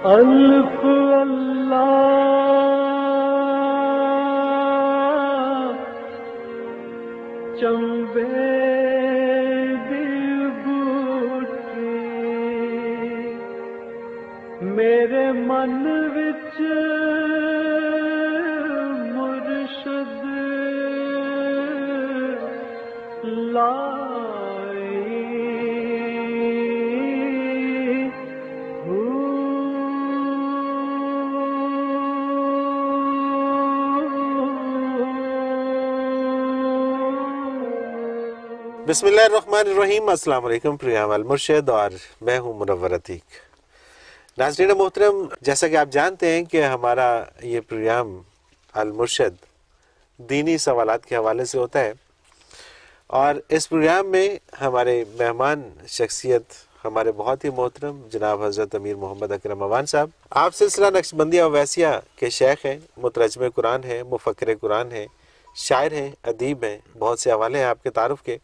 الف اللہ چمبے دل بوٹی میرے من وچ مرشد لائی بسم اللہ الرحمن الرحیم۔ السلام علیکم پروگرام المرشد اور میں ہوں منور عتیق۔ ناظرین محترم، جیسا کہ آپ جانتے ہیں کہ ہمارا یہ پروگرام المرشد دینی سوالات کے حوالے سے ہوتا ہے، اور اس پروگرام میں ہمارے مہمان شخصیت ہمارے بہت ہی محترم جناب حضرت امیر محمد اکرم اوان صاحب، آپ سلسلہ نقشبندیہ اویسیہ کے شیخ ہیں، مترجم قرآن ہیں، مفکر قرآن ہیں، شاعر ہیں، ادیب ہیں، بہت سے حوالے ہیں آپ کے تعارف کے۔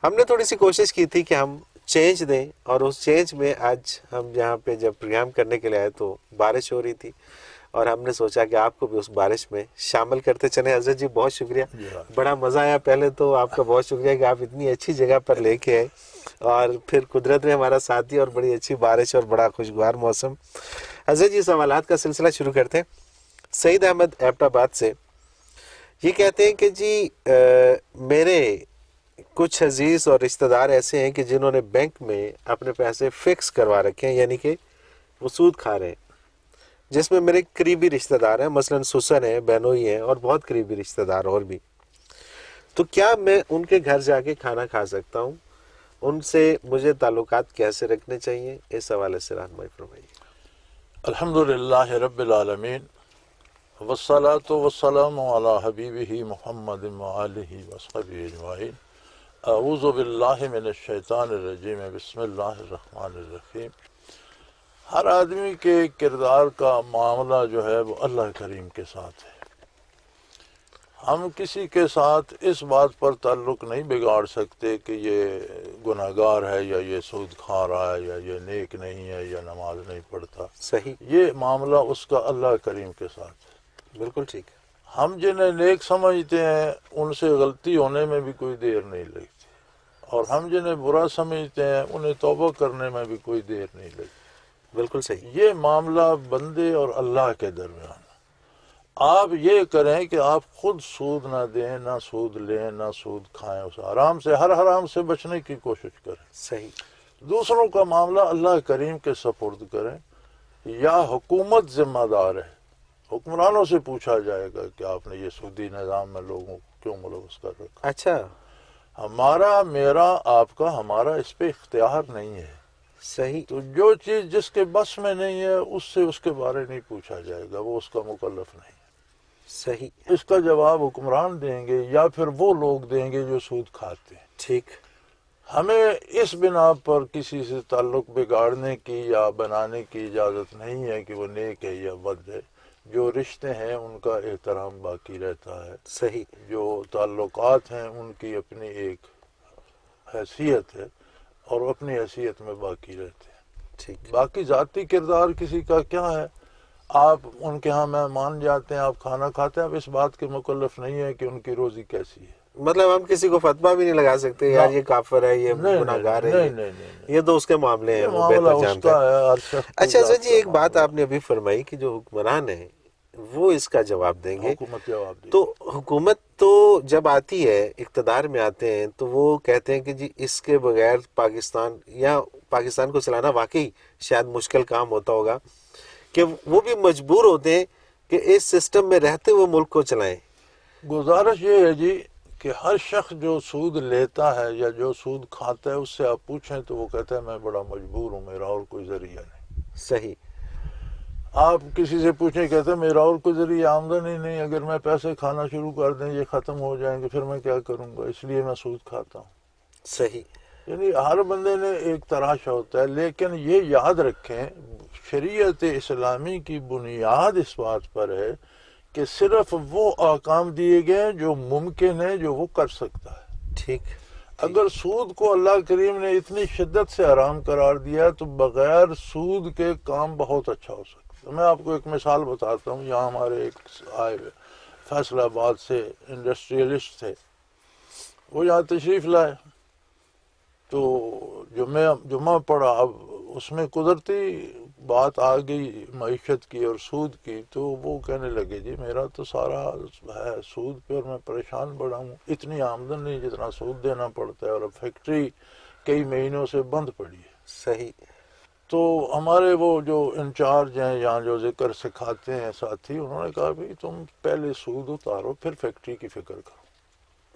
ہم نے تھوڑی سی کوشش کی تھی کہ ہم چینج دیں، اور اس چینج میں آج ہم یہاں پہ جب پروگرام کرنے کے لیے آئے تو بارش ہو رہی تھی، اور ہم نے سوچا کہ آپ کو بھی اس بارش میں شامل کرتے چلیں۔ حضرت جی بہت شکریہ، بڑا مزہ آیا۔ پہلے تو آپ کا بہت شکریہ کہ آپ اتنی اچھی جگہ پر لے کے آئے، اور پھر قدرت نے ہمارا ساتھ دیا اور بڑی اچھی بارش اور بڑا خوشگوار موسم۔ حضرت جی سوالات کا سلسلہ شروع کرتے ہیں۔ سعید احمد ایبٹ آباد سے یہ کہتے ہیں کہ جی میرے کچھ عزیز اور رشتہ دار ایسے ہیں کہ جنہوں نے بینک میں اپنے پیسے فکس کروا رکھے ہیں، یعنی کہ وہ سود کھا رہے ہیں، جس میں میرے قریبی رشتہ دار ہیں، مثلا سسر ہیں، بہنوئی ہیں، اور بہت قریبی رشتہ دار اور بھی۔ تو کیا میں ان کے گھر جا کے کھانا کھا سکتا ہوں؟ ان سے مجھے تعلقات کیسے رکھنے چاہیے؟ اس حوالے سے رہنمائی فرمائیے۔ الحمدللہ رب العالمین، والصلاة والسلام علی حبیبہ محمد وآلہ وصحبہ اجمعین۔ اعوذ باللہ من الشیطان الرجیم، بسم اللہ الرحمن الرحیم۔ ہر آدمی کے کردار کا معاملہ جو ہے وہ اللہ کریم کے ساتھ ہے۔ ہم کسی کے ساتھ اس بات پر تعلق نہیں بگاڑ سکتے کہ یہ گناہ گار ہے، یا یہ سود کھا رہا ہے، یا یہ نیک نہیں ہے، یا نماز نہیں پڑھتا۔ صحیح، یہ معاملہ اس کا اللہ کریم کے ساتھ ہے۔ بالکل ٹھیک ہے۔ ہم جنہیں نیک سمجھتے ہیں ان سے غلطی ہونے میں بھی کوئی دیر نہیں لگتی، اور ہم جنہیں برا سمجھتے ہیں انہیں توبہ کرنے میں بھی کوئی دیر نہیں لگتی۔ بالکل صحیح، یہ معاملہ بندے اور اللہ کے درمیان۔ آپ یہ کریں کہ آپ خود سود نہ دیں، نہ سود لیں، نہ سود کھائیں، اس حرام سے، ہر حرام سے بچنے کی کوشش کریں۔ صحیح، دوسروں کا معاملہ اللہ کریم کے سپرد کریں۔ یا حکومت ذمہ دار ہے، حکمرانوں سے پوچھا جائے گا کہ آپ نے یہ سودی نظام میں لوگوں کو کیوں ملوث کر رکھا۔ اچھا، ہمارا، میرا، آپ کا، ہمارا اس پہ اختیار نہیں ہے۔ صحیح، تو جو چیز جس کے بس میں نہیں ہے اس سے اس کے بارے نہیں پوچھا جائے گا، وہ اس کا مکلف نہیں ہے۔ صحیح، اس کا جواب حکمران دیں گے یا پھر وہ لوگ دیں گے جو سود کھاتے ہیں۔ ٹھیک، ہمیں اس بنا پر کسی سے تعلق بگاڑنے کی یا بنانے کی اجازت نہیں ہے کہ وہ نیک ہے یا بد ہے۔ جو رشتے ہیں ان کا احترام باقی رہتا ہے، صحیح، جو تعلقات ہیں ان کی اپنی ایک حیثیت ہے، اور اپنی حیثیت میں باقی رہتے ہیں۔ ٹھیک، باقی ذاتی کردار کسی کا کیا ہے، آپ ان کے ہاں مہمان جاتے ہیں، آپ کھانا کھاتے ہیں، آپ اس بات کے مکلف نہیں ہے کہ ان کی روزی کیسی ہے۔ مطلب ہم کسی کو فتویٰ بھی نہیں لگا سکتے یار یہ کافر ہے، یہ گناہ گار ہے، یہ تو اس کے معاملے ہیں، وہ بہتر جانتا ہے۔ اچھا حضرت جی، ایک بات آپ نے ابھی فرمائی کہ جو حکمران ہیں وہ اس کا جواب دیں گے، حکومت جواب دی۔ تو حکومت تو جب آتی ہے، اقتدار میں آتے ہیں، تو وہ کہتے ہیں کہ جی اس کے بغیر پاکستان یا پاکستان کو چلانا واقعی شاید مشکل کام ہوتا ہوگا، کہ وہ بھی مجبور ہوتے ہیں کہ اس سسٹم میں رہتے ہوئے ملک کو چلائیں۔ گزارش یہ ہے جی کہ ہر شخص جو سود لیتا ہے یا جو سود کھاتا ہے اس سے آپ پوچھیں تو وہ کہتا ہے میں بڑا مجبور ہوں، میرا اور کوئی ذریعہ نہیں۔ صحیح، آپ کسی سے پوچھیں، کہتے ہیں میرا اور کوئی ذریعہ آمدنی نہیں، اگر میں پیسے کھانا شروع کر دیں یہ ختم ہو جائیں گے، پھر میں کیا کروں گا، اس لیے میں سود کھاتا ہوں۔ صحیح، یعنی ہر بندے نے ایک تراشا ہوتا ہے، لیکن یہ یاد رکھیں شریعت اسلامی کی بنیاد اس بات پر ہے کہ صرف وہ احکام دیے گئے جو ممکن ہے، جو وہ کر سکتا ہے۔ ٹھیک، اگر سود کو اللہ کریم نے اتنی شدت سے حرام قرار دیا تو بغیر سود کے کام بہت اچھا ہو سکتا ہے۔ میں آپ کو ایک مثال بتاتا ہوں۔ یہاں ہمارے ایک آئے فیصل آباد سے انڈسٹریلسٹ تھے، وہ یہاں تشریف لائے تو جمعہ پڑا۔ اب اس میں قدرتی بات آ گئی معیشت کی اور سود کی، تو وہ کہنے لگے جی میرا تو سارا ہے سود پہ اور میں پریشان بڑا ہوں، اتنی آمدن نہیں جتنا سود دینا پڑتا ہے، اور اب فیکٹری کئی مہینوں سے بند پڑی ہے۔ صحیح۔ تو ہمارے وہ جو انچارج ہیں یہاں جو ذکر سکھاتے ہیں ساتھی، انہوں نے کہا بھائی تم پہلے سود اتارو پھر فیکٹری کی فکر کرو۔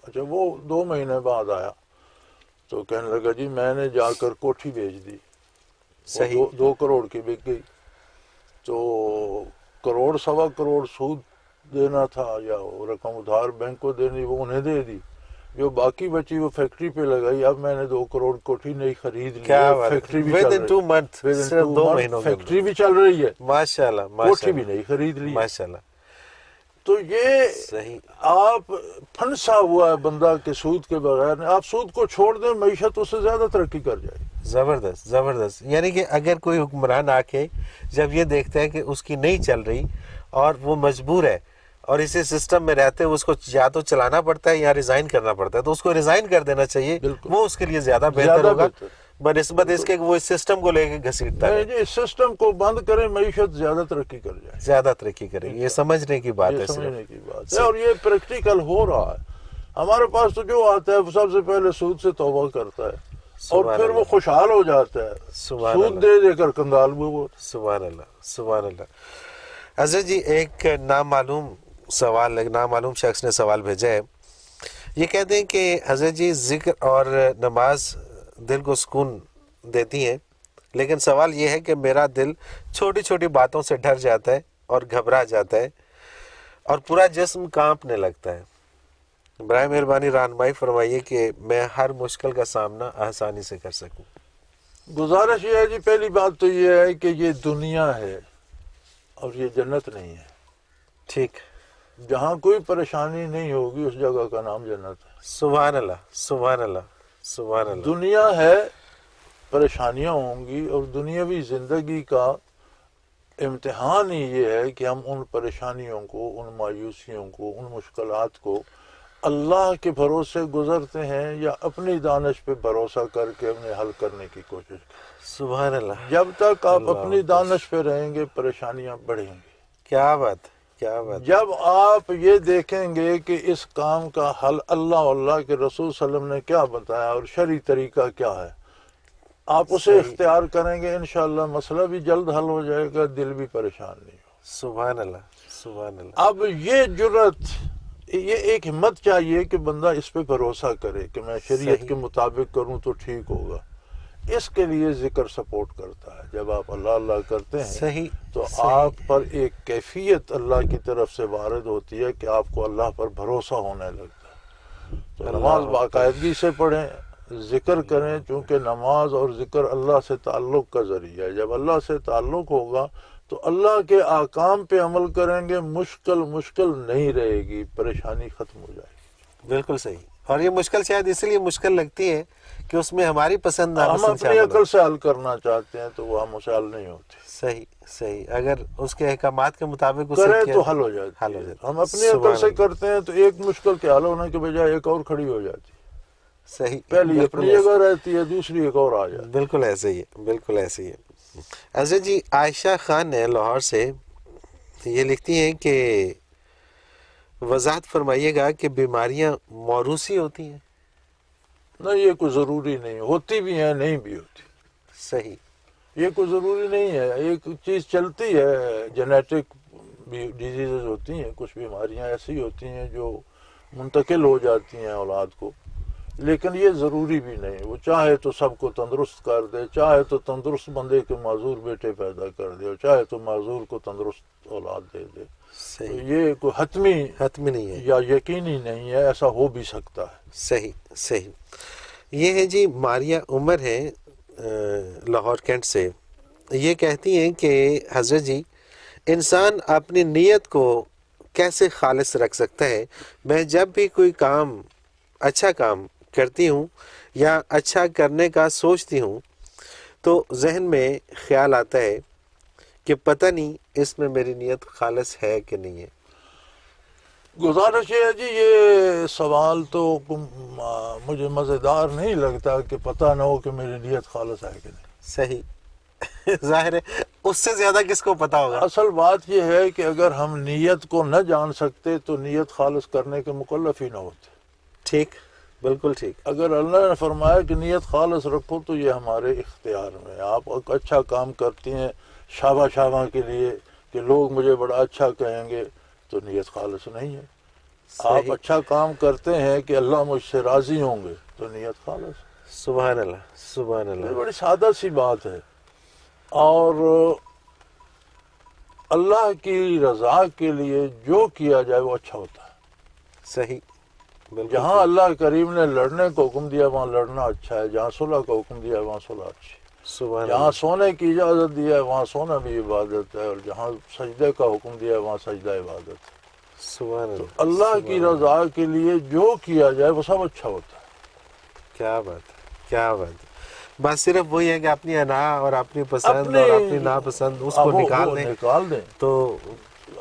اچھا، وہ 2 مہینے بعد آیا تو کہنے لگا جی میں نے جا کر کوٹھی بیچ دی، صحیح۔ 2 کروڑ کی بک گئی، تو 1 کروڑ 1.25 کروڑ سود دینا تھا یا وہ رقم ادھار بینک کو دینی، وہ انہیں دے دی، جو باقی بچی وہ فیکٹری پہ لگائی۔ اب میں نے 2 کروڑ کوٹھی نہیں خرید لی، کیا بات ہے، فیکٹری بھی within چل 2 رہی months، ہے، صرف 2 مہینوں کے اندر۔ فیکٹری بھی چل رہی ہے، ماشاءاللہ کوٹھی بھی ماشاءاللہ نہیں خرید لی۔ ماشاءاللہ۔ تو یہ صحیح۔ آپ پھنسا ہوا ہے بندہ کہ سود کے بغیر نہیں، آپ سود کو چھوڑ دیں معیشت اس سے زیادہ ترقی کر جائے گی۔ زبردست زبردست۔ یعنی کہ اگر کوئی حکمران آ کے جب یہ دیکھتا ہے کہ اس کی نہیں چل رہی اور وہ مجبور ہے اور اسی سسٹم میں رہتے ہوئے اس کو یا تو چلانا پڑتا ہے یا ریزائن کرنا پڑتا ہے، تو اس کو ریزائن کر دینا چاہیے، بالکل، وہ اس کے لیے زیادہ بہتر زیادہ ہوگا بہتر۔ بنسبت اس کے کہ وہ اس سسٹم کو لے کے گھسیٹتا نہیں ہے، جی، اس سسٹم کو بند کریں معیشت زیادہ ترقی کر جائے، زیادہ ترقی کرے گی۔ یہ سمجھنے کی بات یہ ہے صرف۔ سمجھنے کی بات ہے، اور یہ پریکٹیکل ہو رہا ہے۔ ہمارے پاس تو جو آتا ہے وہ سب سے پہلے سود سے توبہ کرتا ہے اور سبحان پھر وہ اللہ، خوشحال ہو جاتا ہے، سبحان سود اللہ، دے دے کر کنگال بھی وہ۔ سبحان اللہ سبحان اللہ۔ حضرت جی ایک نامعلوم سوال، ایک نامعلوم شخص نے سوال بھیجا ہے، یہ کہتے ہیں کہ حضرت جی ذکر اور نماز دل کو سکون دیتی ہیں، لیکن سوال یہ ہے کہ میرا دل چھوٹی چھوٹی باتوں سے ڈر جاتا ہے اور گھبرا جاتا ہے اور پورا جسم کانپنے لگتا ہے، برائے مہربانی رہنمائی فرمائیے کہ میں ہر مشکل کا سامنا آسانی سے کر سکوں۔ گزارش یہ ہے جی، پہلی بات تو یہ ہے کہ یہ دنیا ہے اور یہ جنت نہیں ہے۔ ٹھیک۔ جہاں کوئی پریشانی نہیں ہوگی اس جگہ کا نام جنت ہے۔ سبحان اللہ سبحان اللہ سبحان اللہ۔ دنیا ہے، پریشانیاں ہوں گی، اور دنیاوی زندگی کا امتحان ہی یہ ہے کہ ہم ان پریشانیوں کو، ان مایوسیوں کو، ان مشکلات کو اللہ کے بھروسے گزرتے ہیں یا اپنی دانش پہ بھروسہ کر کے انہیں حل کرنے کی کوشش کریں۔ سبحان اللہ۔ جب تک آپ اللہ اپنی دانش پہ رہیں گے پریشانیاں بڑھیں گی۔ کیا بات کیا بات۔ جب آپ یہ دیکھیں گے کہ اس کام کا حل اللہ کے رسول صلی اللہ علیہ وسلم نے کیا بتایا اور شرعی طریقہ کیا ہے، آپ اسے اختیار کریں گے، انشاءاللہ مسئلہ بھی جلد حل ہو جائے گا، دل بھی پریشان نہیں ہو۔ سبحان اللہ سبحان اللہ۔ اب یہ جرت، یہ ایک ہمت چاہیے کہ بندہ اس پہ بھروسہ کرے کہ میں شریعت کے مطابق کروں تو ٹھیک ہوگا۔ اس کے لیے ذکر سپورٹ کرتا ہے۔ جب آپ اللہ اللہ کرتے ہیں صحیح تو آپ پر ایک کیفیت اللہ کی طرف سے وارد ہوتی ہے کہ آپ کو اللہ پر بھروسہ ہونے لگتا ہے۔ تو نماز باقاعدگی سے پڑھیں، ذکر کریں، چونکہ نماز اور ذکر اللہ سے تعلق کا ذریعہ ہے۔ جب اللہ سے تعلق ہوگا تو اللہ کے احکام پہ عمل کریں گے، مشکل نہیں رہے گی، پریشانی ختم ہو جائے گی۔ بالکل صحیح۔ اور یہ مشکل شاید اس لیے مشکل لگتی ہے کہ اس میں ہماری پسند ہم ناپسند اپنی شامل عقل ہو۔ سے حل کرنا چاہتے ہیں تو وہ ہم اسے حل نہیں ہوتے، صحیح صحیح۔ اگر اس کے احکامات کے مطابق اسے کریں کیا تو حل ہو جاتی حل ہو ہے۔ جاتا ہم اپنی عقل سے کرتے ہیں تو ایک مشکل کے حل ہونے کے بجائے ایک اور کھڑی ہو جاتی ہے، صحیح۔ پہلی بالکل اپنی جگہ رہتی ہے، دوسری ایک اور آ جاتی ہے۔ بالکل ایسے ہی ہے، بالکل ایسے ہی ہے۔ حضرت جی عائشہ خان نے لاہور سے یہ لکھتی ہیں کہ وضاحت فرمائیے گا کہ بیماریاں موروثی ہوتی ہیں؟ نہیں، یہ کوئی ضروری نہیں، ہوتی بھی ہیں نہیں بھی ہوتی، صحیح۔ یہ کوئی ضروری نہیں ہے۔ ایک چیز چلتی ہے، جینیٹک ڈیزیزز ہوتی ہیں، کچھ بیماریاں ایسی ہوتی ہیں جو منتقل ہو جاتی ہیں اولاد کو، لیکن یہ ضروری بھی نہیں۔ وہ چاہے تو سب کو تندرست کر دے، چاہے تو تندرست بندے کے معذور بیٹے پیدا کر دے، اور چاہے تو معذور کو تندرست اولاد دے دے۔ صحیح، یہ کوئی حتمی نہیں ہے یا یقینی نہیں ہے، ایسا ہو بھی سکتا ہے۔ صحیح صحیح۔ یہ ہے جی ماریہ عمر ہے لاہور کینٹ سے، یہ کہتی ہیں کہ حضرت جی انسان اپنی نیت کو کیسے خالص رکھ سکتا ہے؟ میں جب بھی کوئی کام، اچھا کام کرتی ہوں یا اچھا کرنے کا سوچتی ہوں تو ذہن میں خیال آتا ہے کہ پتہ نہیں اس میں میری نیت خالص ہے کہ نہیں ہے۔ گزارش یہ ہے جی، یہ سوال تو مجھے مزیدار نہیں لگتا کہ پتہ نہ ہو کہ میری نیت خالص ہے کہ نہیں۔ صحیح ظاہر ہے اس سے زیادہ کس کو پتہ ہوگا۔ اصل بات یہ ہے کہ اگر ہم نیت کو نہ جان سکتے تو نیت خالص کرنے کے مکلف ہی نہ ہوتے۔ ٹھیک، بالکل ٹھیک۔ اگر اللہ نے فرمایا کہ نیت خالص رکھو تو یہ ہمارے اختیار میں ہے۔ آپ ایک اچھا کام کرتی ہیں شابہ کے لیے کہ لوگ مجھے بڑا اچھا کہیں گے، تو نیت خالص نہیں ہے۔ آپ صحیح، اچھا کام کرتے ہیں کہ اللہ مجھ سے راضی ہوں گے، تو نیت خالص ہے۔ سبحان اللہ، سبحان یہ اللہ۔ بڑی سادہ سی بات ہے، اور اللہ کی رضا کے لیے جو کیا جائے وہ اچھا ہوتا ہے۔ صحیح، بالکل جہاں اللہ کریم نے لڑنے کو حکم دیا وہاں لڑنا اچھا ہے، جہاں صلح کا حکم دیا وہاں صلح اچھی ہے، سبحان جہاں اللہ، سونے کی اجازت دیا ہے وہاں سونا بھی عبادت ہے، اور جہاں سجدے کا حکم دیا ہے وہاں سجدہ عبادت ہے۔ سبحان تو اللہ، اللہ کی سبحان اللہ۔ رضا کے لیے جو کیا جائے وہ سب اچھا ہوتا ہے۔ کیا بات ہے، کیا بات ہے۔ بس صرف وہی ہے کہ اپنی انا اور اپنی پسند اپنی اور اپنی ناپسند اس کو وہ نکال دیں دیں۔ تو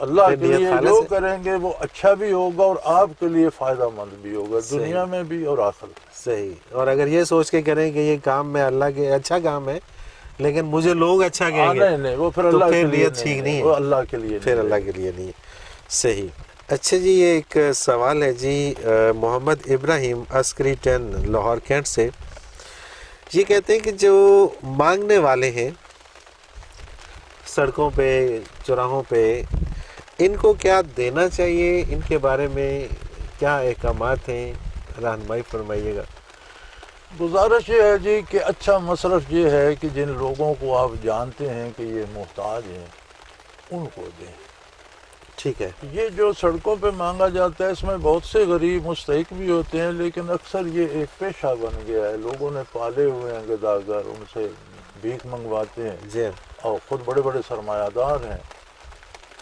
اللہ پھر کے نیت لیے خالص جو ہے۔ کریں گے وہ اچھا بھی ہوگا اور آپ کے لیے فائدہ مند بھی ہوگا، صحیح، دنیا میں بھی اور آخرت میں۔ صحیح۔ اور اگر یہ سوچ کے کریں کہ یہ کام میں اللہ کے اچھا کام ہے لیکن مجھے لوگ اچھا کہیں گے، نہیں وہ پھر تو اللہ پھر کے لیے نیت ٹھیک نہیں ہے، وہ اللہ کے لیے پھر نہیں اللہ ہے۔ کے لیے نہیں ہے۔ صحیح۔ اچھا جی، یہ ایک سوال ہے جی محمد ابراہیم عسکری 10 لاہور کینٹ سے۔ یہ کہتے ہیں کہ جو مانگنے والے ہیں سڑکوں پہ چوراہوں پہ، ان کو کیا دینا چاہیے، ان کے بارے میں کیا احکامات ہیں، رہنمائی فرمائیے گا۔ گزارش یہ ہے جی کہ اچھا مصرف یہ ہے کہ جن لوگوں کو آپ جانتے ہیں کہ یہ محتاج ہیں ان کو دیں۔ ٹھیک ہے، یہ جو سڑکوں پہ مانگا جاتا ہے اس میں بہت سے غریب مستحق بھی ہوتے ہیں، لیکن اکثر یہ ایک پیشہ بن گیا ہے، لوگوں نے پالے ہوئے ہیں گداگر، ان سے بھیک منگواتے ہیں، جی اور خود بڑے بڑے سرمایہ دار ہیں،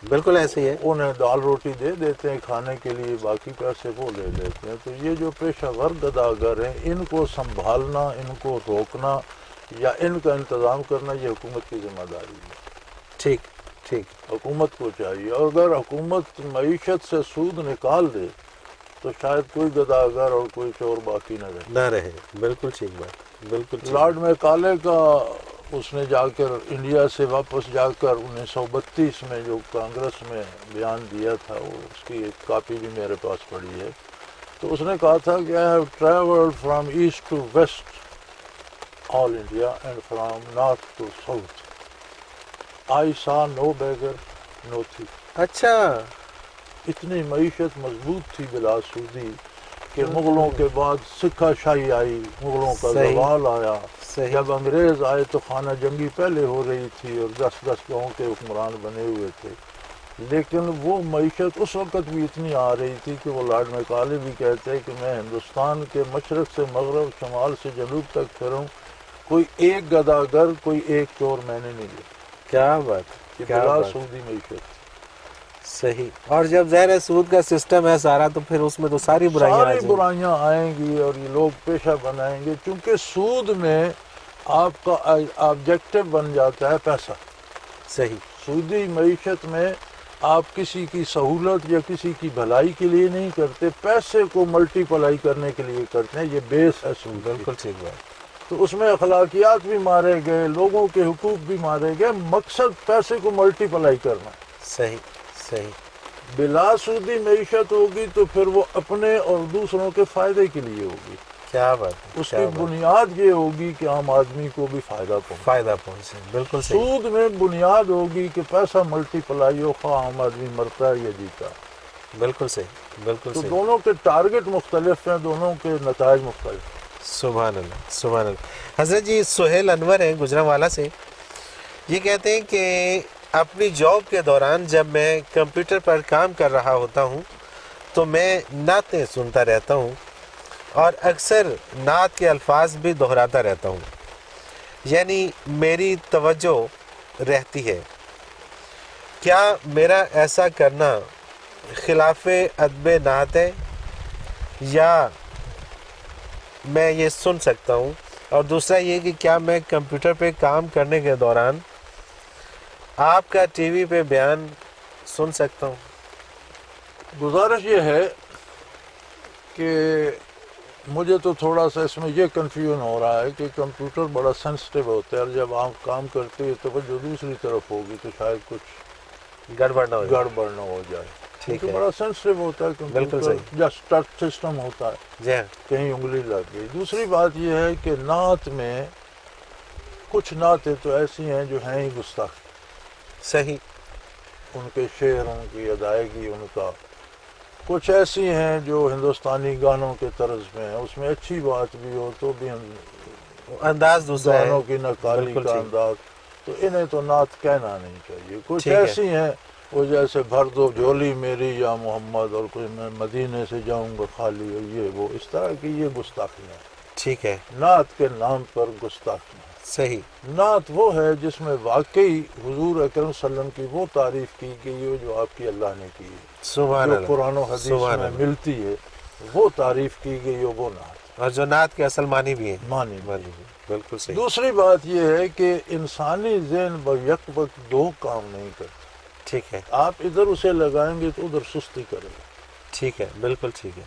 بالکل ایسے ہی ہے۔ انہیں دال روٹی دے دیتے ہیں کھانے کے لیے، باقی پیسے وہ لے لیتے ہیں۔ تو یہ جو پیشہ ور گداگر ہیں ان کو سنبھالنا، ان کو روکنا یا ان کا انتظام کرنا یہ حکومت کی ذمہ داری ہے۔ ٹھیک ٹھیک، حکومت کو چاہیے، اور اگر حکومت معیشت سے سود نکال دے تو شاید کوئی گداگر اور کوئی چور باقی نہ رہے۔ نہ رہے، بالکل ٹھیک بات، بالکل ٹھیک۔ لارڈ میکالے کا اس نے جا کر انڈیا سے واپس جا کر 1932 میں جو کانگریس میں بیان دیا تھا، وہ اس کی ایک کاپی بھی میرے پاس پڑی ہے، تو اس نے کہا تھا کہ I have travelled from east to west all India and from north to south, I saw no beggar نو تھیف۔ اچھا، اتنی معیشت مضبوط تھی بلا سودی کہ مغلوں کے بعد سکھا شاہی آئی، مغلوں کا صحیح، زوال آیا، صحیح، جب انگریز آئے تو خانہ جنگی پہلے ہو رہی تھی اور 10 گاؤں کے حکمران بنے ہوئے تھے، لیکن وہ معیشت اس وقت بھی اتنی آ رہی تھی کہ وہ لارڈ میکالے بھی کہتے ہیں کہ میں ہندوستان کے مشرق سے مغرب، شمال سے جنوب تک پھروں، کوئی ایک گداگر، کوئی ایک چور میں نے نہیں لیا۔ کیا بات، یہ کیا بلا بات، سودی معیشت، صحیح۔ اور جب ظاہر سود کا سسٹم ہے سارا تو پھر اس میں تو ساری برائیاں آ ساری جائیں گی۔ برائیاں آئیں گی اور یہ لوگ پیشہ بنائیں گے، کیونکہ سود میں آپ کا آبجیکٹو بن جاتا ہے پیسہ۔ صحیح، سودی معیشت میں آپ کسی کی سہولت یا کسی کی بھلائی کے لیے نہیں کرتے، پیسے کو ملٹی پلائی کرنے کے لیے کرتے ہیں، یہ بیس ہے سود کی۔ بالکل ٹھیک بات، تو اس میں اخلاقیات بھی مارے گئے، لوگوں کے حقوق بھی مارے گئے، مقصد پیسے کو ملٹی پلائی کرنا۔ صحیح صحیح، بلا سودی معیشت ہوگی تو پھر وہ اپنے اور دوسروں کے فائدے کے لیے ہوگی، کیا بات ہے، اس کیا کی بات، بنیاد یہ ہوگی کہ عام آدمی کو بھی فائدہ پہنچے۔ فائدہ پہنچے، بالکل صحیح، سود میں بنیاد ہوگی کہ پیسہ ملٹی پلائی ہو، خواہ عام آدمی مرتا ہے یا جیتا ہے۔ بالکل صحیح، بالکل تو صحیح۔ دونوں کے ٹارگٹ مختلف ہیں، دونوں کے نتائج مختلف ہیں۔ سبحان اللہ، سبحان اللہ۔ حضرت جی سہیل انور ہیں گجرانوالہ سے، یہ کہتے ہیں کہ اپنی جاب کے دوران جب میں کمپیوٹر پر کام کر رہا ہوتا ہوں تو میں نعتیں سنتا رہتا ہوں اور اکثر نعت کے الفاظ بھی دہراتا رہتا ہوں، یعنی میری توجہ رہتی ہے۔ کیا میرا ایسا کرنا خلاف ادب نعت ہے یا میں یہ سن سکتا ہوں؟ اور دوسرا یہ کہ کیا میں کمپیوٹر پہ کام کرنے کے دوران آپ کا ٹی وی پہ بیان سن سکتا ہوں؟ گزارش یہ ہے کہ مجھے تو تھوڑا سا اس میں یہ کنفیوژن ہو رہا ہے کہ کمپیوٹر بڑا سینسٹیو ہوتا ہے، اور جب آپ کام کرتے ہوئے توجہ دوسری طرف ہوگی تو شاید کچھ گڑبڑ نہ ہو جائے۔ گڑبڑ نہ ہو جائے، ٹھیک کیونکہ ہے، بڑا سینسٹیو ہوتا ہے بالکل کمپیوٹر، صحیح۔ جسٹ ٹچ سسٹم ہوتا ہے، جی ہاں، کہیں انگلی لگ گئی۔ دوسری بات یہ ہے کہ نعت میں کچھ نعتیں تو ایسی ہیں جو ہیں ہی گستاخ، صحیح، ان کے شعر، ان کی ادائیگی، ان کا کچھ ایسی ہیں جو ہندوستانی گانوں کے طرز میں ہیں، اس میں اچھی بات بھی ہو تو بھی انداز دوسرا ہے، گانوں کی نقالی بالکل کا ٹھیک، انداز، تو انہیں تو نعت کہنا نہیں چاہیے۔ کچھ ٹھیک ہے۔ ایسی ہیں وہ جیسے بھر دو جھولی میری یا محمد، اور کوئی میں مدینے سے جاؤں گا خالی، اور یہ وہ اس طرح کی یہ گستاخیاں ہیں، ٹھیک ہے، نعت کے نام پر گستاخیاں۔ صحیح، نعت وہ ہے جس میں واقعی حضور اکرم صلی اللہ علیہ وسلم کی وہ تعریف کی گئی ہو جو آپ کی اللہ نے کی ہے، سبحان جو اللہ، قرآن و حدیث سبحان میں اللہ۔ ملتی ہے، وہ تعریف کی گئی ہو، وہ نعت اور جو نعت کے اصل معنی بھی ہیں، مانی۔ معنی بھی، بالکل صحیح، دوسری بات یہ ہے کہ انسانی ذہن یک وقت دو کام نہیں کرتا، ٹھیک ہے، آپ ادھر اسے لگائیں گے تو ادھر سستی کرے گا۔ ٹھیک ہے، بالکل ٹھیک ہے،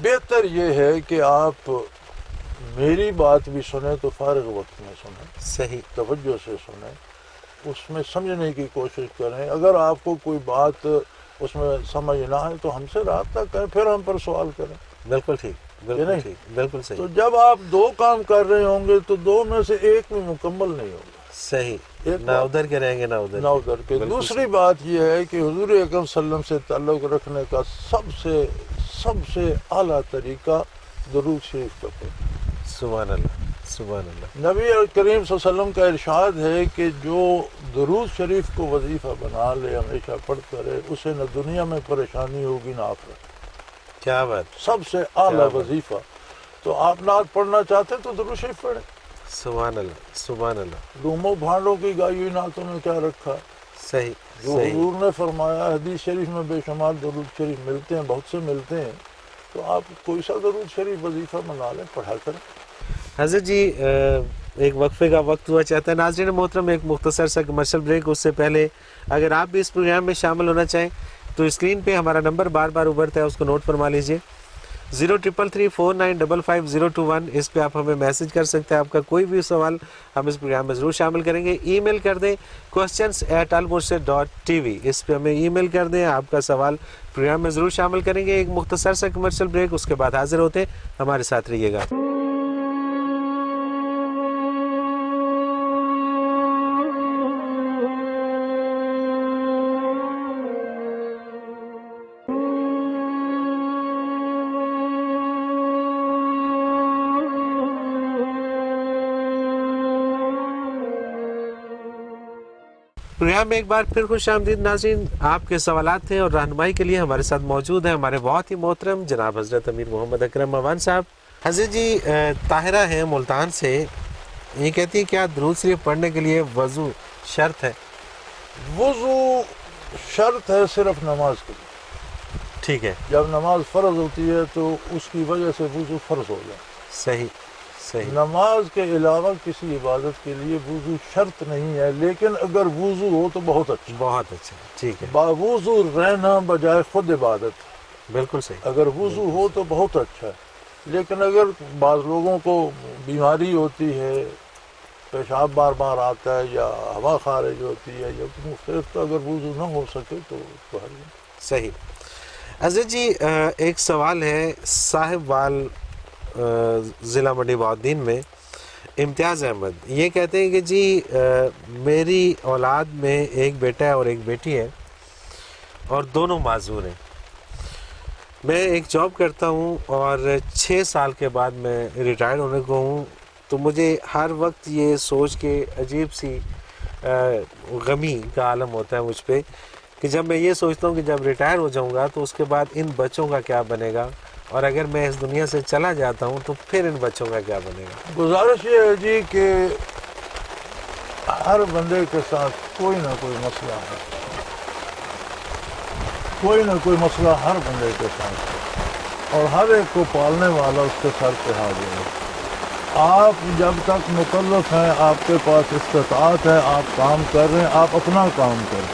بہتر یہ ہے کہ آپ میری بات بھی سنیں تو فارغ وقت میں سنیں، صحیح، توجہ سے سنیں، اس میں سمجھنے کی کوشش کریں۔ اگر آپ کو کوئی بات اس میں سمجھ نہ آئے تو ہم سے رابطہ کریں، پھر ہم پر سوال کریں۔ بالکل ٹھیک، بالکل نہیں؟ ٹھیک، بالکل تو صحیح، جب آپ دو کام کر رہے ہوں گے تو دو میں سے ایک بھی مکمل نہیں ہوگا، صحیح، ایک نہ بات- ادھر کے رہیں گے نہ ادھر نہ ادھر کے۔ بالکل دوسری صحیح، بات یہ ہے کہ حضور اکرم صلی اللہ علیہ وسلم سے تعلق رکھنے کا سب سے اعلیٰ طریقہ درود شریف کا پڑھنا۔ سبحان اللہ، سبحان اللہ، نبی کریم صلی اللہ علیہ وسلم کا ارشاد ہے کہ جو درود شریف کو وظیفہ بنا لے، ہمیشہ پڑھتا رہے، اسے نہ دنیا میں پریشانی ہوگی نہ آخرت۔ کیا بات، سب سے کیا اعلیٰ بات۔ وظیفہ۔ تو آپ نعت پڑھنا چاہتے ہیں تو درود شریف پڑھیں۔ سبحان اللہ، سبحان اللہ، ڈوموں بھانڈوں کی گائی ہوئی نعتوں میں کیا رکھا؟ صحیح، جو صحیح، حضور نے فرمایا، حدیث شریف میں بے شمار درود شریف ملتے ہیں، بہت سے ملتے ہیں، تو آپ کوئی سا درود شریف وظیفہ بنا لیں، پڑھا کریں۔ حضرت جی ایک وقفے کا وقت ہوا چاہتا ہے۔ ناظرین محترم، ایک مختصر سا کمرشل بریک، اس سے پہلے اگر آپ بھی اس پروگرام میں شامل ہونا چاہیں تو اسکرین پہ ہمارا نمبر بار بار ابھرتا ہے، اس کو نوٹ فرما لیجئے، 033349555021۔ اس پہ آپ ہمیں میسج کر سکتے ہیں، آپ کا کوئی بھی سوال ہم اس پروگرام میں ضرور شامل کریں گے۔ ای میل کر دیں questions@almurshid.tv، اس پہ ہمیں ای میل کر دیں، آپ کا سوال پروگرام میں ضرور شامل کریں گے۔ ایک مختصر سا کمرشل بریک، اس کے بعد حاضر ہوتے ہیں، ہمارے ساتھ رہیے گا۔ پروگرام میں ایک بار پھر خوش آمدید ناظرین، آپ کے سوالات ہیں اور رہنمائی کے لیے ہمارے ساتھ موجود ہیں ہمارے بہت ہی محترم جناب حضرت امیر محمد اکرم اعوان صاحب۔ حضرت جی طاہرہ ہیں ملتان سے، یہ کہتی ہیں کیا درود شریف پڑھنے کے لیے وضو شرط ہے؟ وضو شرط ہے صرف نماز کے لیے۔ ٹھیک ہے، جب نماز فرض ہوتی ہے تو اس کی وجہ سے وضو فرض ہو جائے۔ صحیح، صحیح، نماز کے علاوہ کسی عبادت کے لیے وضو شرط نہیں ہے، لیکن اگر وضو ہو تو بہت اچھا۔ بہت اچھا، ٹھیک ہے، باوضو رہنا بجائے خود عبادت، بالکل صحیح، اگر وضو ہو تو بہت اچھا ہے۔ لیکن اگر بعض لوگوں کو بیماری ہوتی ہے، پیشاب بار بار آتا ہے یا ہوا خارج ہوتی ہے یا مختلف، تو اگر وضو نہ ہو سکے تو حرج نہیں۔ صحیح۔ حضرت جی ایک سوال ہے صاحب وال ضلع منڈی بہاؤالدین میں امتیاز احمد، یہ کہتے ہیں کہ جی میری اولاد میں ایک بیٹا ہے اور ایک بیٹی ہے اور دونوں معذور ہیں۔ میں ایک جاب کرتا ہوں اور 6 سال کے بعد میں ریٹائر ہونے کو ہوں، تو مجھے ہر وقت یہ سوچ کے عجیب سی غمی کا عالم ہوتا ہے مجھ پہ کہ جب میں یہ سوچتا ہوں کہ جب ریٹائر ہو جاؤں گا تو اس کے بعد ان بچوں کا کیا بنے گا، اور اگر میں اس دنیا سے چلا جاتا ہوں تو پھر ان بچوں کا کیا بنے گا۔ گزارش یہ ہے جی کہ ہر بندے کے ساتھ کوئی نہ کوئی مسئلہ ہے، کوئی نہ کوئی مسئلہ ہر بندے کے ساتھ ہے۔ اور ہر ایک کو پالنے والا اس کے سر پہ حاضر ہے۔ آپ جب تک مکلف ہیں، آپ کے پاس استطاعت ہے، آپ کام کر رہے ہیں، آپ اپنا کام کریں۔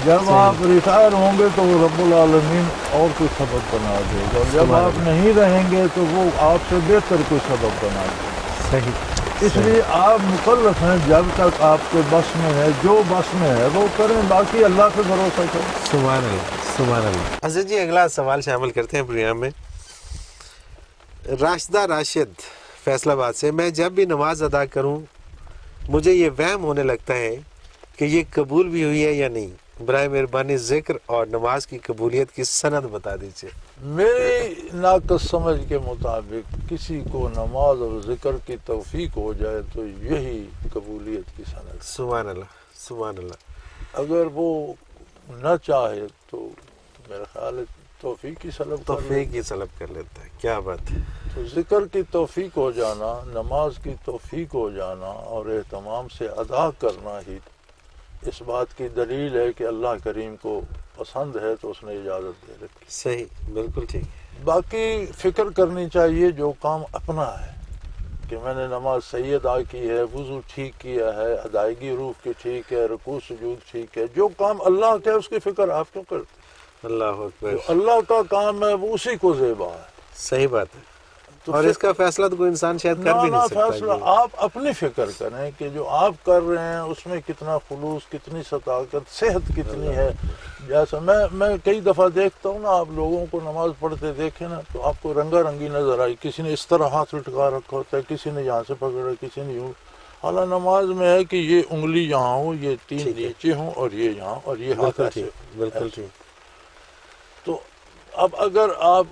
جب آپ ریٹائر ہوں گے تو وہ رب العالمین اور کوئی سبب بنا دے گا، اور جب آپ نہیں رہیں گے تو وہ آپ سے بہتر کوئی سبب بنا دے گا۔ صحیح۔ اس لیے آپ مکلف ہیں، جب تک آپ کے بس میں ہے، جو بس میں ہے وہ کریں، باقی اللہ پہ بھروسہ کریں۔ سبحان اللہ، سبحان اللہ۔ حضرت جی اگلا سوال شامل کرتے ہیں پروگرام میں۔ راشدہ راشد فیصل آباد سے، میں جب بھی نماز ادا کروں مجھے یہ وہم ہونے لگتا ہے کہ یہ قبول بھی ہوئی ہے یا نہیں، برائے مہربانی ذکر اور نماز کی قبولیت کی سند بتا دیجیے۔ میری ناقص سمجھ کے مطابق کسی کو نماز اور ذکر کی توفیق ہو جائے تو یہی قبولیت کی سند ہے۔ سبحان اللہ، سبحان اللہ۔ اگر وہ نہ چاہے تو میرا خیال ہے توفیق کی سلب کر لے۔ توفیق ہی طلب کر لیتا ہے، کیا بات ہے۔ تو ذکر کی توفیق ہو جانا، نماز کی توفیق ہو جانا اور اہتمام سے ادا کرنا ہی اس بات کی دلیل ہے کہ اللہ کریم کو پسند ہے تو اس نے اجازت دے رکھی۔ صحیح، بالکل ٹھیک۔ باقی فکر کرنی چاہیے جو کام اپنا ہے، کہ میں نے نماز صحیح ادا کی ہے، وضو ٹھیک کیا ہے، ادائیگی روح کی ٹھیک ہے، رکوع سجود ٹھیک ہے، جو کام اللہ کا ہے اس کی فکر آپ کیوں کرتے؟ اللہ اکبر۔ جو اللہ کا کام ہے وہ اسی کو زیبا ہے۔ صحیح بات ہے، تو اور اس کا فیصلہ تو کوئی انسان شاید کر بھی نہیں سکتا۔ فیصلہ آپ اپنی فکر کریں کہ جو آپ کر رہے ہیں اس میں کتنا خلوص، کتنی صداقت، صحت کتنی ہے۔ جیسا میں کئی دفعہ دیکھتا ہوں نا، آپ لوگوں کو نماز پڑھتے دیکھیں نا تو آپ کو رنگا رنگی نظر آئی، کسی نے اس طرح ہاتھ لٹکا رکھا ہوتا ہے، کسی نے یہاں سے پکڑا، کسی نے یوں۔ حالانکہ نماز میں ہے کہ یہ انگلی یہاں ہو، یہ تین نیچے ہوں، اور یہ یہاں، اور یہ ہاتھ بالکل ایسے۔ ٹھیک، بالکل ٹھیک۔ تو اب اگر آپ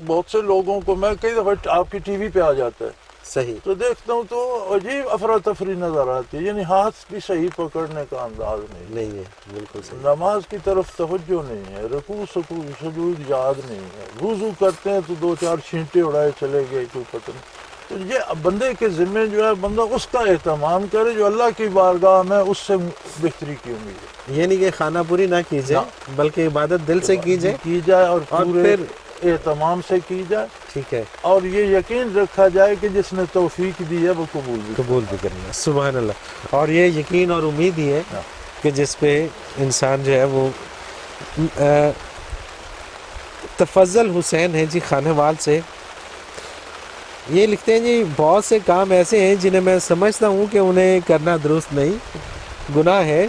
بہت سے لوگوں کو، میں کئی دفعہ آپ کی ٹی وی پہ آ جاتا ہے صحیح، تو دیکھتا ہوں تو عجیب افراتفری نظر آتی ہے، یعنی ہاتھ بھی صحیح پکڑنے کا انداز نہیں ہے، بالکل صحیح۔ نماز کی طرف توجہ نہیں ہے، رکوع سجود یاد نہیں ہے، وضو کرتے ہیں تو دو چار چھینٹے اڑائے چلے گئے، کوئی پتہ نہیں۔ تو یہ بندے کے ذمے جو ہے، بندہ اس کا اہتمام کرے جو اللہ کی بارگاہ میں اس سے بہتری کی امید ہے۔ یعنی کہ خانہ پوری نہ کی جائے بلکہ عبادت دل سے کی جائے اور پورے پھر اہتمام سے کی جائے، ٹھیک ہے، اور یہ یقین رکھا جائے کہ جس نے توفیق دی ہے وہ قبول بھی کرنا۔ سبحان اللہ۔ اور یہ یقین اور امید ہی ہے کہ جس پہ انسان جو ہے وہ تفضل حسین ہے جی خانہ وال سے، یہ لکھتے ہیں جی بہت سے کام ایسے ہیں جنہیں میں سمجھتا ہوں کہ انہیں کرنا درست نہیں، گناہ ہے،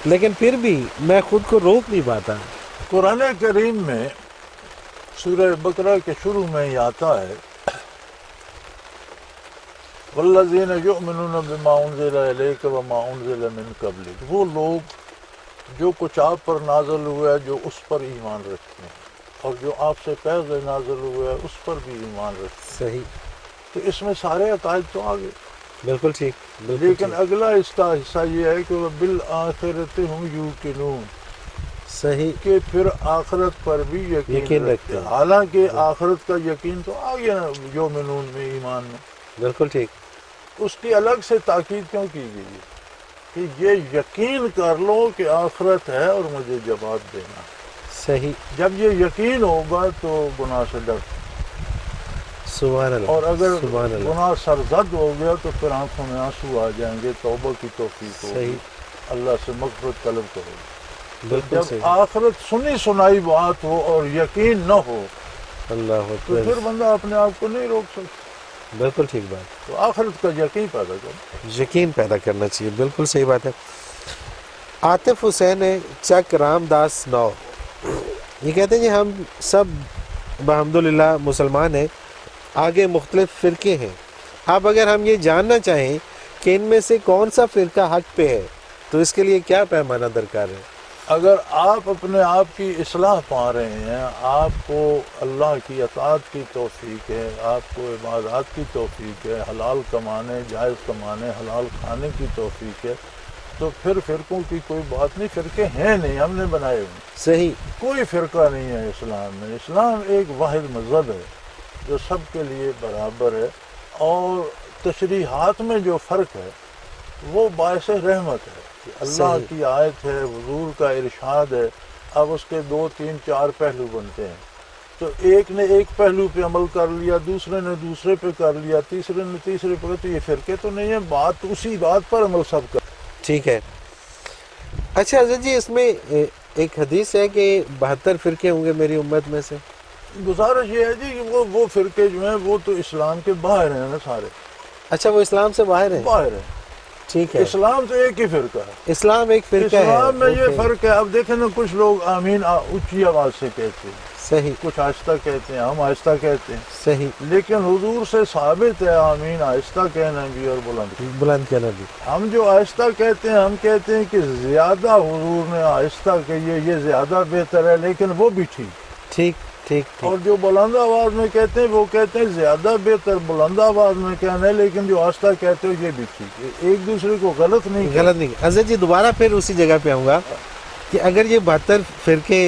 لیکن پھر بھی میں خود کو روک نہیں پاتا۔ قرآن کریم میں سورہ بقرہ کے شروع میں ہی آتا ہے، والذین یؤمنون بما انزل الیک وما انزل من قبلک، وہ لوگ جو کچھ آپ پر نازل ہوا ہے جو اس پر ایمان رکھتے ہیں، اور جو آپ سے پہلے نازل ہوا ہے اس پر بھی ایمان رکھتے ہیں۔ صحیح، تو اس میں سارے عقائد تو آ گئے، بالکل ٹھیک، لیکن اگلا اس کا حصہ یہ ہے کہ وبالآخرۃ ہم یوقنون، صحیح، کہ پھر آخرت پر بھی یقین رکھتے ہیں۔ حالانکہ آخرت کا یقین تو آ گیا نا یومنون میں، ایمان میں، بالکل ٹھیک، اس کی الگ سے تاکید کیوں کی گئی ہے کہ یہ یقین کر لو کہ آخرت ہے اور مجھے جواب دینا۔ صحیح، جب یہ یقین ہوگا تو گناہ سے ڈر، سبحان اللہ، اور اگر سبحان اللہ، گناہ سرزد ہو گیا تو پھر آنکھوں میں آنسو آ جائیں گے، توبہ کی توفیق ہوگی، صحیح، اللہ سے مغفرت طلب کرو گے۔ بالکل جب صحیح، آخرت سنی سنائی بات ہو اور یقین نہ ہو اللہ تو اکبر، پھر بندہ اپنے آپ کو نہیں روک سکتا۔ بالکل ٹھیک بات، تو آخرت کا یقین پیدا کرو۔ یقین پیدا کرنا چاہیے، بالکل صحیح بات ہے۔ عاطف حسین ہے چک رام داس نو، یہ کہتے ہیں جی ہم سب بحمدللہ مسلمان ہیں، آگے مختلف فرقے ہیں، اب اگر ہم یہ جاننا چاہیں کہ ان میں سے کون سا فرقہ حق پہ ہے تو اس کے لیے کیا پیمانہ درکار ہے؟ اگر آپ اپنے آپ کی اصلاح پا رہے ہیں، آپ کو اللہ کی اطاعت کی توفیق ہے، آپ کو عبادات کی توفیق ہے، حلال کمانے، جائز کمانے، حلال کھانے کی توفیق ہے، تو پھر فرقوں کی کوئی بات نہیں، فرقے ہیں نہیں، ہم نے بنائے ہوئے، صحیح، کوئی فرقہ نہیں ہے اسلام میں۔ اسلام ایک واحد مذہب ہے جو سب کے لیے برابر ہے، اور تشریحات میں جو فرق ہے وہ باعث رحمت ہے کہ اللہ صحیح، کی آیت ہے، حضور کا ارشاد ہے، اب اس کے 2 3 4 پہلو بنتے ہیں۔ تو تو ایک نے ایک پہلو پہ عمل کر لیا، دوسرے نے دوسرے پہ کر لیا، تیسرے نے تیسرے پہ، تو یہ فرقے تو نہیں ہے، بات اسی بات پر عمل سب کا. ٹھیک ہے. اچھا حضرت جی، اس میں ایک حدیث ہے کہ 72 فرقے ہوں گے میری امت میں سے. گزارش یہ ہے جی کہ وہ فرقے جو ہیں وہ تو اسلام کے باہر ہیں نا سارے. اچھا، وہ اسلام سے باہر ہیں. باہر ہیں. ٹھیک ہے. اسلام تو ایک ہی فرقہ ہے. اسلام ایک فرقہ ہے. اسلام میں یہ فرق ہے. اب دیکھیں نا، کچھ لوگ آمین اونچی آواز سے کہتے ہیں، صحیح. کچھ آہستہ کہتے ہیں، ہم آہستہ کہتے ہیں، صحیح. لیکن حضور سے ثابت ہے آمین آہستہ کہنا بھی اور بلند کہنا بھی. ہم جو آہستہ کہتے ہیں، ہم کہتے ہیں کہ زیادہ حضور نے آہستہ کہیے، یہ زیادہ بہتر ہے، لیکن وہ بھی ٹھیک. اور جو بلند آواز میں کہتے ہیں وہ کہتے ہیں زیادہ بہتر بلند آواز میں کہنا ہے، لیکن جو آہستہ کہتے ہو یہ بھی ٹھیک ہے. ایک دوسرے کو غلط نہیں. حضرت جی دوبارہ پھر اسی جگہ پہ آؤں گا کہ اگر یہ 72 فرقے،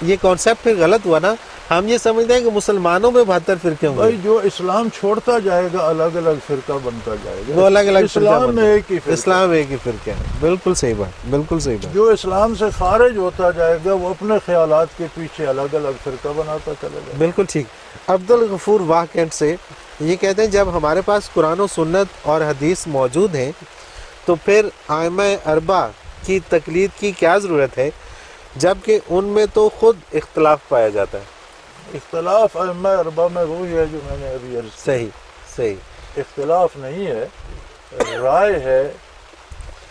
یہ کانسیپٹ پھر غلط ہوا نا. ہم یہ سمجھتے ہیں کہ مسلمانوں میں 72 فرقے ہوں گے. بھائی جو اسلام چھوڑتا جائے گا الگ الگ فرقہ بنتا جائے گا. وہ الگ الگ اسلام میں ایک ہی فرقہ. اسلام ایک ہی فرقہ ہے. بالکل صحیح بات، بالکل صحیح بات. جو اسلام سے خارج ہوتا جائے گا وہ اپنے خیالات کے پیچھے الگ الگ فرقہ بناتا چلے گا. بالکل ٹھیک. عبدالغفور واہ کینٹ سے یہ کہتے ہیں جب ہمارے پاس قرآن و سنت اور حدیث موجود ہیں تو پھر ائمہ اربعہ کی تقلید کی کیا ضرورت ہے، جبکہ ان میں تو خود اختلاف پایا جاتا ہے. اختلاف ائمہ اربعہ میں وہی ہے جو میں نے ابھی عرض کیا. صحیح. اختلاف نہیں ہے، رائے ہے.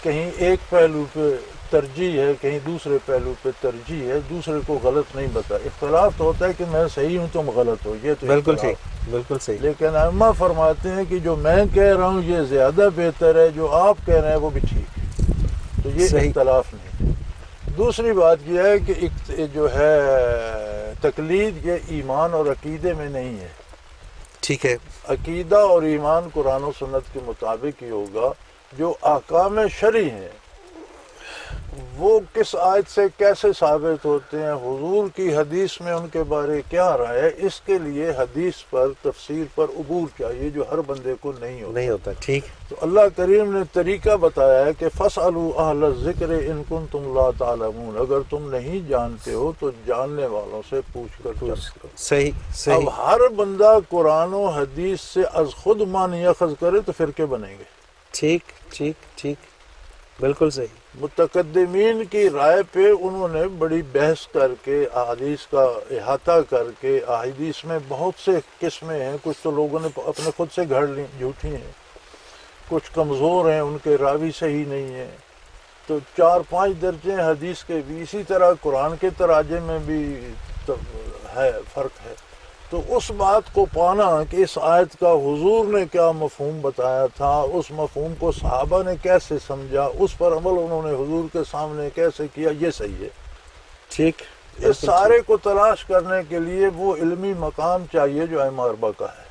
کہیں ایک پہلو پہ ترجیح ہے، کہیں دوسرے پہلو پہ ترجیح ہے، دوسرے کو غلط نہیں بتا. اختلاف تو ہوتا ہے کہ میں صحیح ہوں تم غلط ہو، یہ تو بالکل ٹھیک، بالکل صحیح. لیکن ائمہ فرماتے ہیں کہ جو میں کہہ رہا ہوں یہ زیادہ بہتر ہے، جو آپ کہہ رہے ہیں وہ بھی ٹھیک ہے. تو یہ اختلاف نہیں. دوسری بات یہ ہے کہ جو ہے تقلید یہ ایمان اور عقیدے میں نہیں ہے. ٹھیک ہے. عقیدہ اور ایمان قرآن و سنت کے مطابق ہی ہوگا. جو احکام شرعی ہیں وہ کس آیت سے کیسے ثابت ہوتے ہیں، حضور کی حدیث میں ان کے بارے کیا رائے ہے، اس کے لیے حدیث پر تفسیر پر عبور چاہیے، جو ہر بندے کو نہیں ہوتا. ٹھیک. تو اللہ کریم نے طریقہ بتایا ہے کہ فَاسْأَلُوا أَهْلَ الذِّكْرِ إِن كُنتُمْ لَا تَعْلَمُونَ. اگر تم نہیں جانتے ہو تو جاننے والوں سے پوچھ کر کرو. صحیح. اب ہر بندہ قرآن و حدیث سے از خود معنی اخذ کرے تو فرقے بنیں گے. ٹھیک. بالکل صحیح. متقدمین کی رائے پہ انہوں نے بڑی بحث کر کے احادیث کا احاطہ کر کے، احادیث میں بہت سے قسمیں ہیں. کچھ تو لوگوں نے اپنے خود سے گھڑ لی، جھوٹی ہیں. کچھ کمزور ہیں، ان کے راوی صحیح نہیں ہیں. تو 4-5 درجے حدیث کے بھی. اسی طرح قرآن کے تراجم میں بھی ہے، فرق ہے. تو اس بات کو پانا کہ اس آیت کا حضور نے کیا مفہوم بتایا تھا، اس مفہوم کو صحابہ نے کیسے سمجھا، اس پر عمل انہوں نے حضور کے سامنے کیسے کیا، یہ صحیح ہے. ٹھیک. اس سارے کو تلاش کرنے کے لیے وہ علمی مقام چاہیے جو ائمہ اربعہ کا ہے.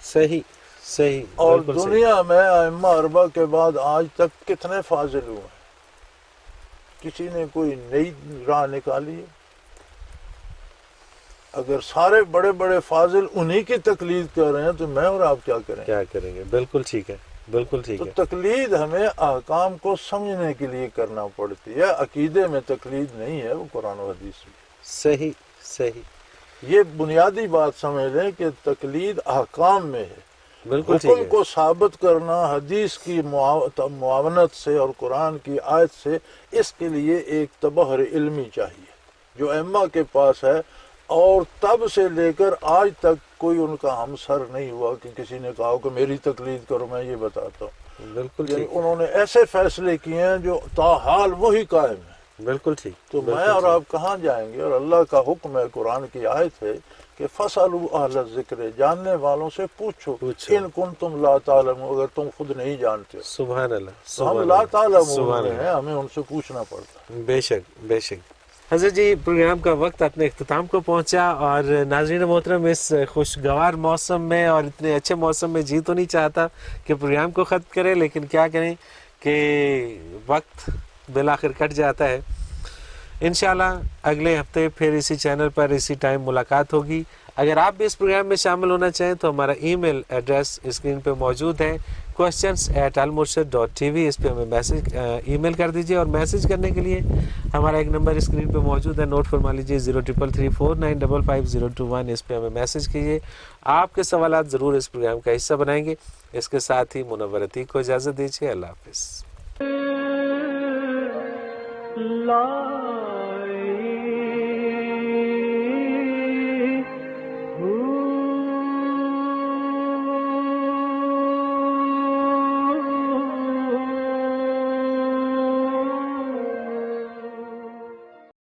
صحیح. اور دنیا میں ائمہ اربعہ کے بعد آج تک کتنے فاضل ہوئے ہیں، کسی نے کوئی نئی راہ نکالی ہے؟ اگر سارے بڑے بڑے فاضل انہی کی تقلید کر رہے ہیں تو میں اور آپ کیا کریں گے؟ بالکل ٹھیک ہے. تو تقلید ہمیں احکام کو سمجھنے کے لیے کرنا پڑتی ہے. عقیدے میں تقلید نہیں ہے، وہ قرآن و حدیث میں. صحیح. یہ بنیادی بات سمجھ لیں کہ تقلید احکام میں ہے. بالکل. حکم کو ثابت کرنا حدیث کی معاونت سے اور قرآن کی آیت سے، اس کے لیے ایک تبحر علمی چاہیے جو ائمہ کے پاس ہے. اور تب سے لے کر آج تک کوئی ان کا ہمسر نہیں ہوا کہ کسی نے کہا کہ میری تقلید کرو، میں یہ بتاتا ہوں. بالکل. یعنی انہوں نے ایسے فیصلے کیے ہیں جو تاحال وہی قائم ہے. بالکل ٹھیک. تو میں اور آپ کہاں جائیں گے؟ اور اللہ کا حکم ہے، قرآن کی آیت ہے کہ فَاسْأَلُوا أَهْلَ الذِّكْرِ، جاننے والوں سے پوچھو. إِن كُنتُمْ لَا تَعْلَمُونَ، اگر تم خود نہیں جانتے. سبحان اللہ. تو ہم لا تعلمون ہیں، ہمیں ان سے پوچھنا پڑتا. بے شک. حضرت جی پروگرام کا وقت اپنے اختتام کو پہنچا، اور ناظرین محترم اس خوشگوار موسم میں اور اتنے اچھے موسم میں جی تو نہیں چاہتا کہ پروگرام کو ختم کریں، لیکن کیا کریں کہ وقت بالآخر کٹ جاتا ہے. انشاءاللہ اگلے ہفتے پھر اسی چینل پر اسی ٹائم ملاقات ہوگی. اگر آپ بھی اس پروگرام میں شامل ہونا چاہیں تو ہمارا ای میل ایڈریس اسکرین پہ موجود ہے، questions@almurshid.tv اس پہ ہمیں میسج ای میل کر دیجیے، اور میسج کرنے کے لیے ہمارا ایک نمبر اسکرین پہ موجود ہے، نوٹ فرما لیجیے 033349555021، اس پہ ہمیں میسج کیجیے. آپ کے سوالات ضرور اس پروگرام کا حصہ بنائیں گے. اس کے ساتھ ہی منور عتیق کو اجازت دیجیے. اللہ حافظ. لا